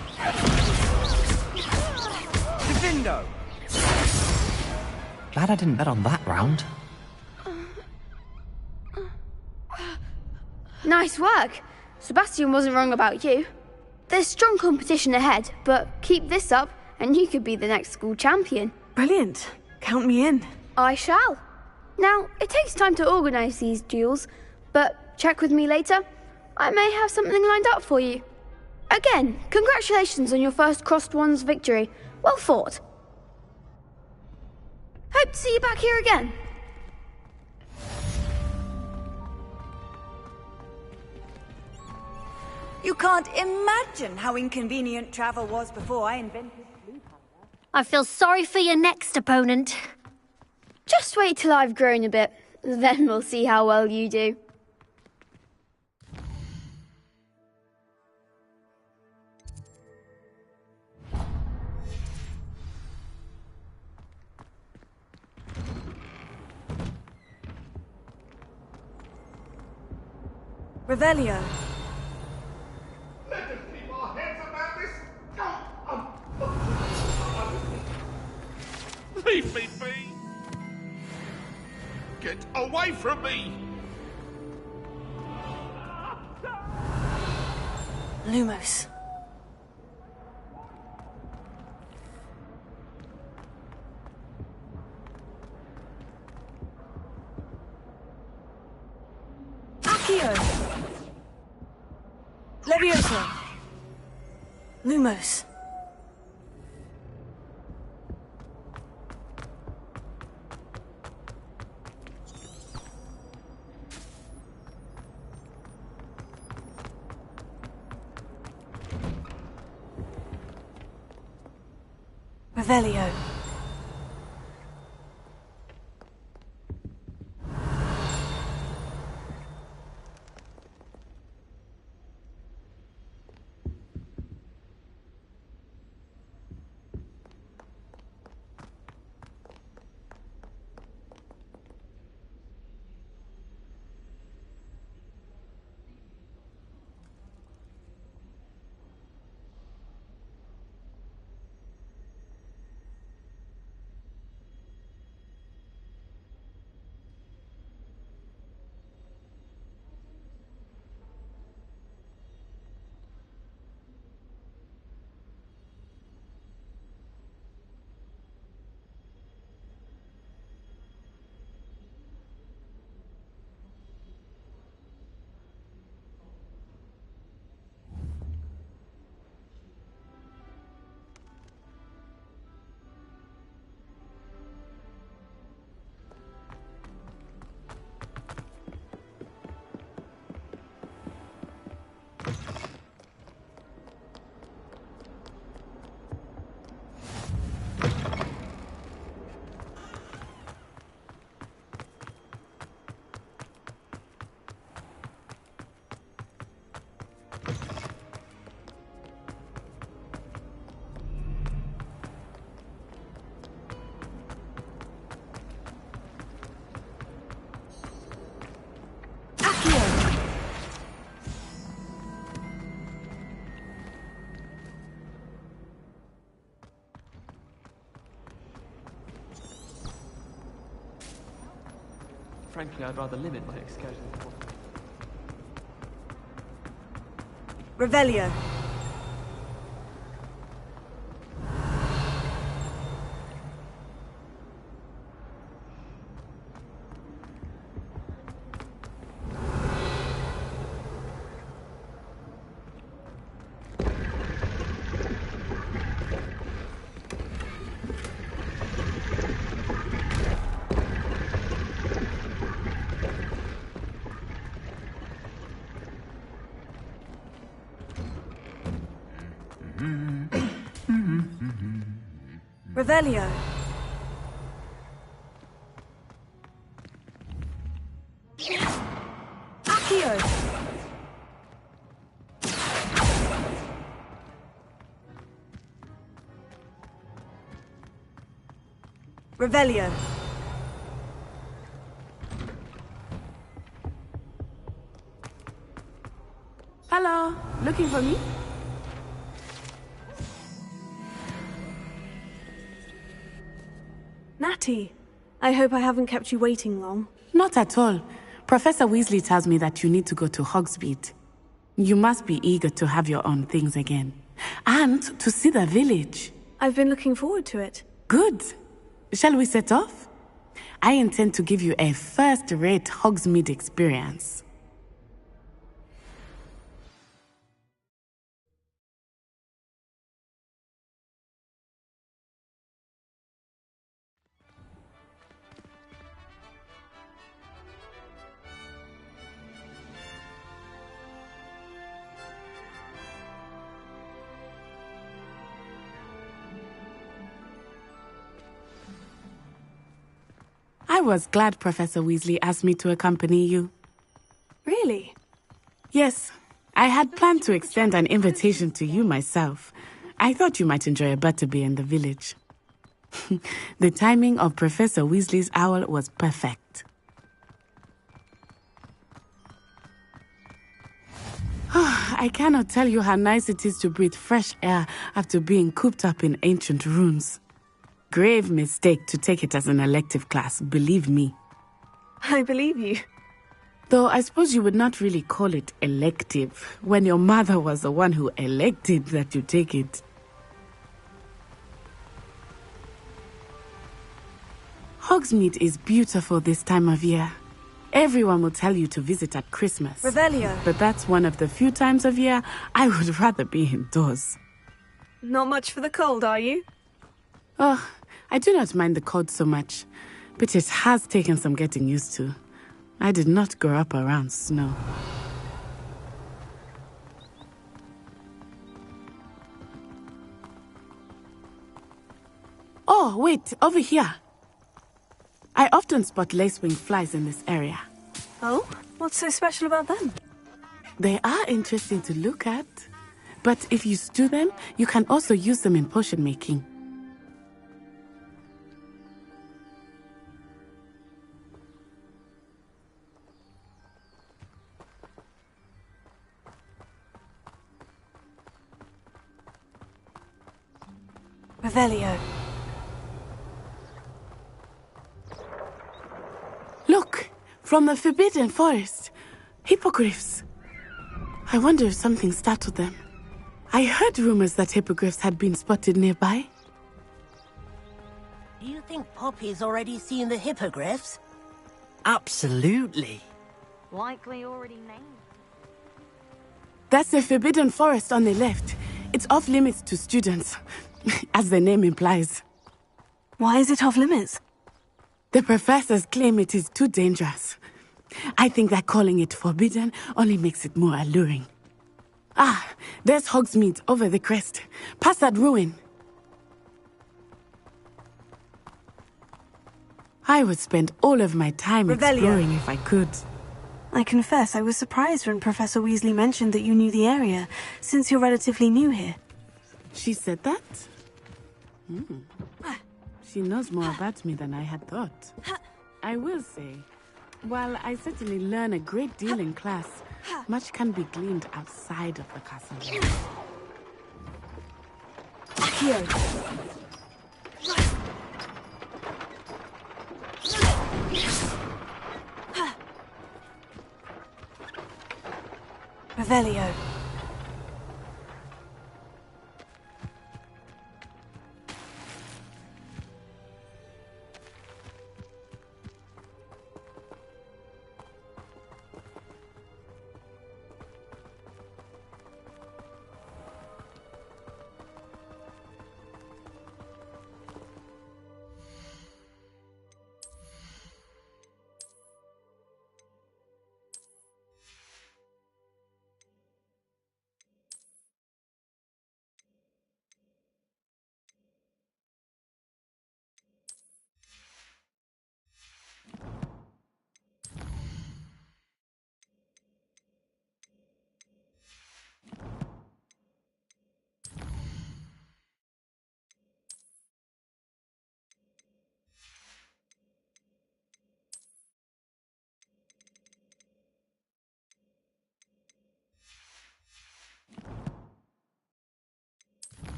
Divindo! Glad I didn't bet on that round. Nice work. Sebastian wasn't wrong about you. There's strong competition ahead, but keep this up and you could be the next school champion. Brilliant. Count me in. I shall. Now, it takes time to organise these duels, but check with me later. I may have something lined up for you. Again, congratulations on your first Crossed Ones victory. Well fought. Hope to see you back here again. You can't imagine how inconvenient travel was before I invented blue powder. I feel sorry for your next opponent. Just wait till I've grown a bit, then we'll see how well you do. Revelio. Let us keep our heads about this. Leave me be. Get away from me. Lumos. Accio. Levioso. Lumos. Revelio. Frankly, I'd rather limit my excursions. Revelio. Revelio. Accio. Revelio. Hello, looking for me? Natty, I hope I haven't kept you waiting long. Not at all. Professor Weasley tells me that you need to go to Hogsmeade. You must be eager to have your own things again. And to see the village. I've been looking forward to it. Good. Shall we set off? I intend to give you a first-rate Hogsmeade experience. I was glad Professor Weasley asked me to accompany you. Really? Yes. I had planned to extend an invitation to you myself. I thought you might enjoy a butterbeer in the village. The timing of Professor Weasley's owl was perfect. I cannot tell you how nice it is to breathe fresh air after being cooped up in ancient ruins. Grave mistake to take it as an elective class, believe me. I believe you. Though I suppose you would not really call it elective when your mother was the one who elected that you take it. Hogsmeade is beautiful this time of year. Everyone will tell you to visit at Christmas. Revelio. But that's one of the few times of year I would rather be indoors. Not much for the cold, are you? Oh, I do not mind the cold so much, but it has taken some getting used to. I did not grow up around snow. Oh, wait, over here. I often spot lacewing flies in this area. Oh? What's so special about them? They are interesting to look at, but if you stew them, you can also use them in potion making. Revelio. Look! From the Forbidden Forest. Hippogriffs. I wonder if something startled them. I heard rumors that hippogriffs had been spotted nearby. Do you think Poppy's already seen the hippogriffs? Absolutely. Likely already named. That's the Forbidden Forest on the left. It's off limits to students, as the name implies. Why is it off limits? The professors claim it is too dangerous. I think that calling it forbidden only makes it more alluring. Ah, there's Hogsmeade over the crest. Past that ruin. I would spend all of my time exploring if I could. I confess I was surprised when Professor Weasley mentioned that you knew the area, since you're relatively new here. She said that? She knows more about me than I had thought. I will say, while I certainly learn a great deal in class, much can be gleaned outside of the castle. Revelio.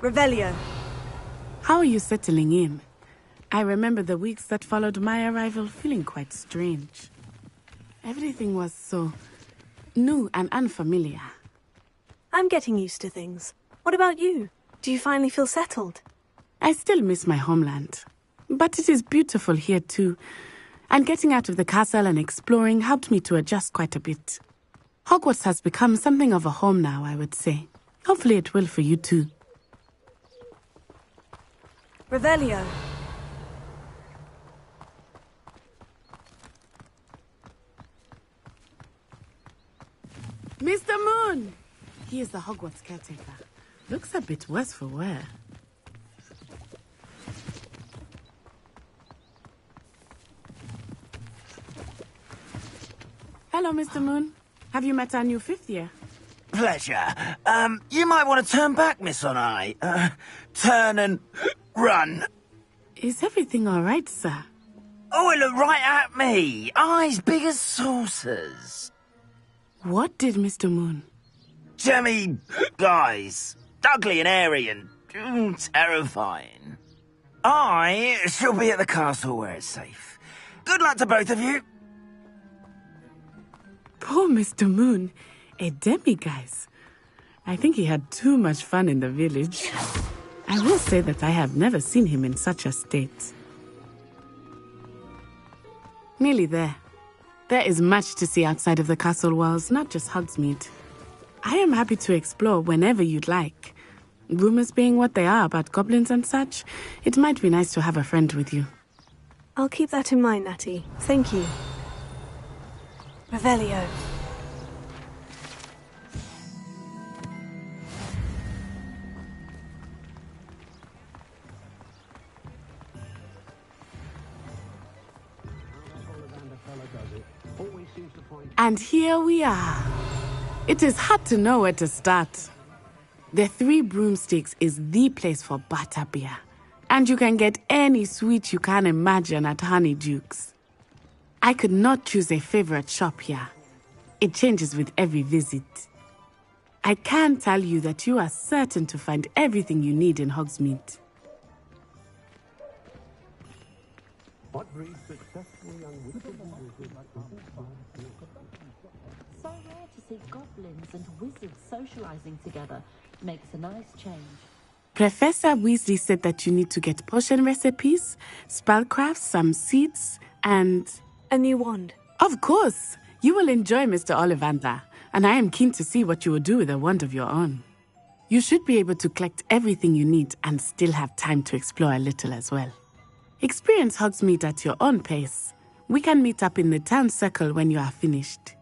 Revelio. How are you settling in? I remember the weeks that followed my arrival feeling quite strange. Everything was so new and unfamiliar. I'm getting used to things. What about you? Do you finally feel settled? I still miss my homeland. But it is beautiful here too. And getting out of the castle and exploring helped me to adjust quite a bit. Hogwarts has become something of a home now, I would say. Hopefully it will for you too. Revelio. Mr. Moon! He is the Hogwarts caretaker. Looks a bit worse for wear. Hello, Mr. Moon. Have you met our new fifth year? Pleasure. You might want to turn back, Miss Onai. Turn and run. Is everything all right, sir? Oh, it looked right at me. Eyes big as saucers. What did Mr. Moon? Jemmy guys. Ugly and airy and terrifying. I shall be at the castle where it's safe. Good luck to both of you. Poor Mr. Moon. A demiguise. I think he had too much fun in the village. I will say that I have never seen him in such a state. Nearly there. There is much to see outside of the castle walls, not just Hogsmeade. I am happy to explore whenever you'd like. Rumors being what they are about goblins and such, it might be nice to have a friend with you. I'll keep that in mind, Natty. Thank you. Revelio. And here we are. It is hard to know where to start. The Three Broomsticks is the place for butterbeer. And you can get any sweet you can imagine at Honeyduke's. I could not choose a favorite shop here. It changes with every visit. I can tell you that you are certain to find everything you need in Hogsmeade. What breeds successful young witches? So rare to see goblins and wizards socializing together. Makes a nice change. Professor Weasley said that you need to get potion recipes, spellcrafts, some seeds, and... a new wand. Of course! You will enjoy Mr. Ollivander, and I am keen to see what you will do with a wand of your own. You should be able to collect everything you need and still have time to explore a little as well. Experience Hogsmeade at your own pace. We can meet up in the town circle when you are finished.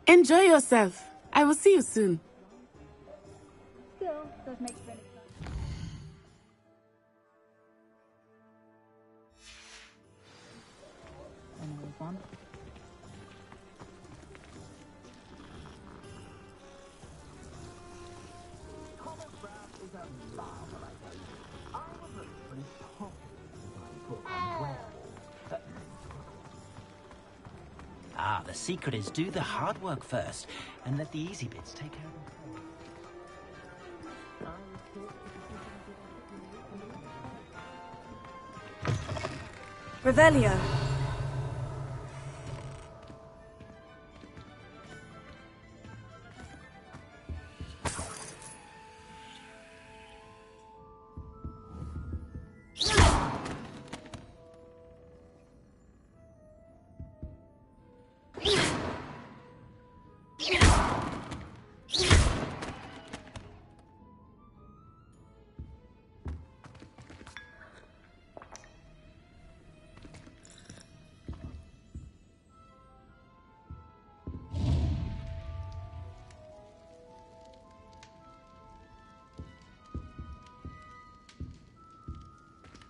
Enjoy yourself. I will see you soon. does make for an Anyways, one. Ah, the secret is do the hard work first, and let the easy bits take care of themselves. Revelio.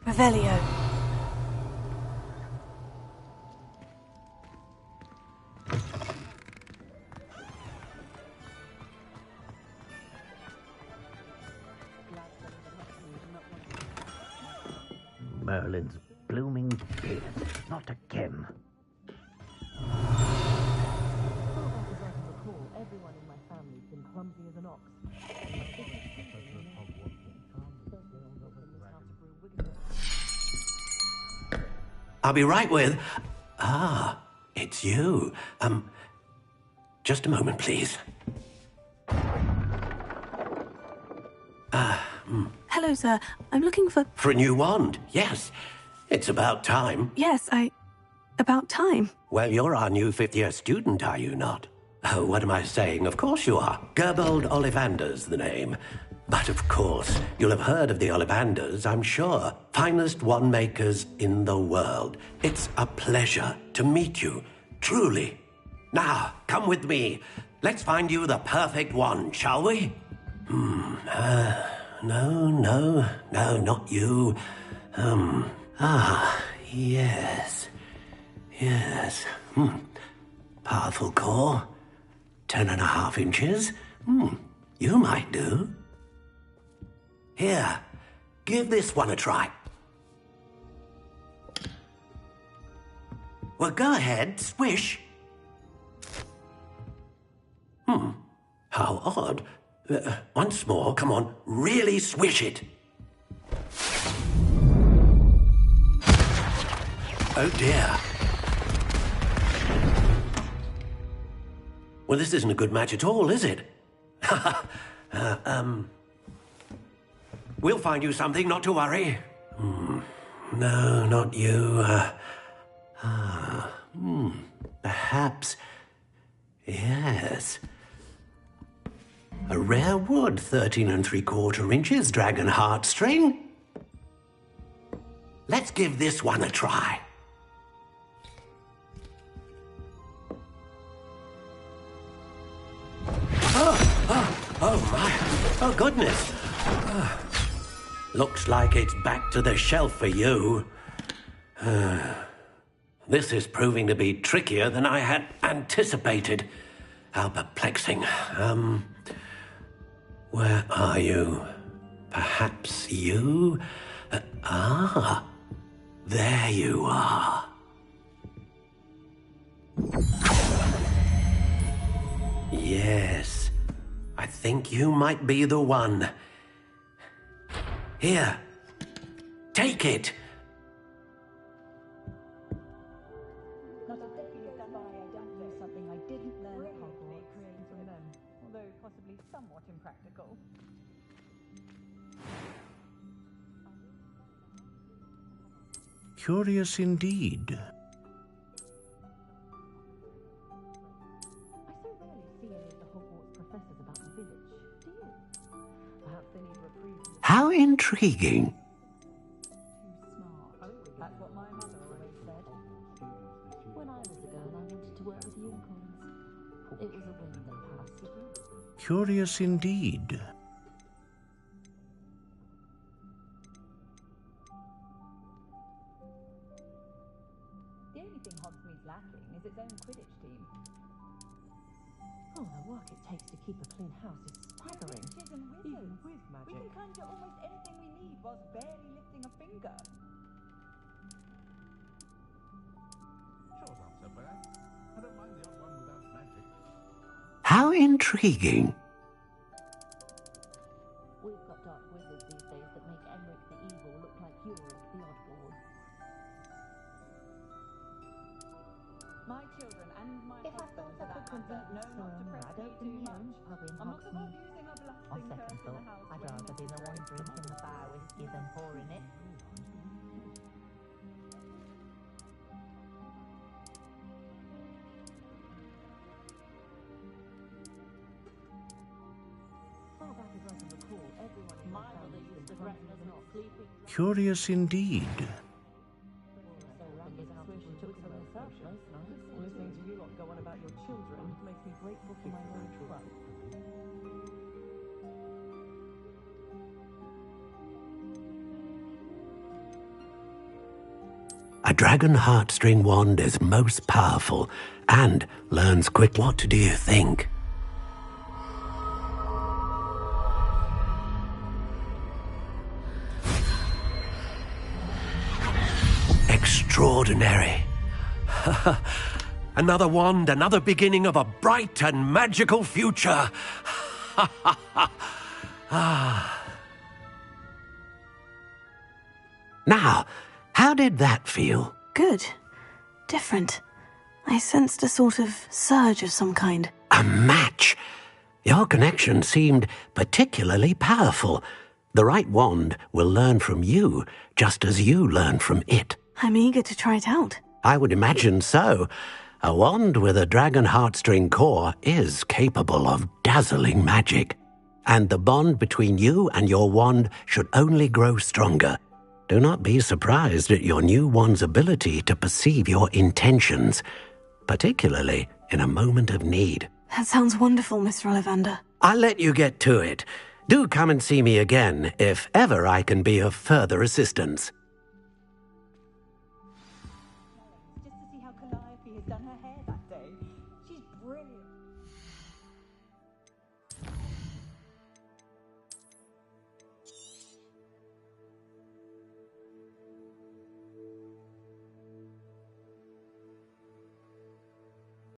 Revelio. Merlin's blooming beard. Not again. Everyone in my family's been clumsy as an ox. I'll be right with... Ah, it's you. Just a moment, please. Hello, sir. I'm looking for... For a new wand, yes. It's about time. Yes, about time. Well, you're our new fifth-year student, are you not? Oh, what am I saying? Of course you are. Gerbold Ollivander's the name. But of course, you'll have heard of the Ollivanders, I'm sure. Finest wand makers in the world. It's a pleasure to meet you, truly. Now, come with me. Let's find you the perfect wand, shall we? No, not you. Yes. Powerful core. 10.5 inches. You might do. Here, give this one a try. Well, go ahead, swish. How odd. Once more, come on, really swish it. Oh dear. Well, this isn't a good match at all, is it? We'll find you something, not to worry. No, not you. Perhaps. Yes. A rare wood, 13 3/4 inches, dragon heartstring. Let's give this one a try. Oh my. Oh, goodness. Looks like it's back to the shelf for you. This is proving to be trickier than I had anticipated. How perplexing. Where are you? Perhaps you? There you are. Yes, I think you might be the one. Here, take it. Not a decade gone by, I don't know something I didn't learn at Hogwarts. From them, although possibly somewhat impractical. Curious indeed. I so rarely see any of the Hogwarts professors about the village. Do you? Perhaps they need reprieve. How intriguing. Too smart. That's what my mother always said. When I was a girl, I wanted to work with unicorns. It was a whim that passed. Curious indeed. Quidditch team. Oh, the work it takes to keep a clean house is staggering. Even with magic. We can conjure almost anything we need whilst barely lifting a finger. Sure, not so bad. I don't mind the odd one without magic. How intriguing. We've got dark wizards these days that make Emmerich the Evil look like Ulrich the Oddball. My children and my husband, for that matter, know not to press me too much. I'm not above using a blasting curse in the house. I'd rather be the one drinking the fire whiskey than pouring it. Far back as I can recall, everyone in my mother used to threaten us not sleeping. Curious indeed. Listening to you lot go on about your children makes me grateful for my own club. A dragon heartstring wand is most powerful and learns quick. What do you think? Extraordinary. Another wand, another beginning of a bright and magical future. Now, how did that feel? Good. Different. I sensed a sort of surge of some kind. A match. Your connection seemed particularly powerful. The right wand will learn from you, just as you learn from it. I'm eager to try it out. I would imagine so. A wand with a dragon heartstring core is capable of dazzling magic. And the bond between you and your wand should only grow stronger. Do not be surprised at your new wand's ability to perceive your intentions, particularly in a moment of need. That sounds wonderful, Mr. Ollivander. I'll let you get to it. Do come and see me again if ever I can be of further assistance. Just to see how Calliope has done her hair that day. She's brilliant.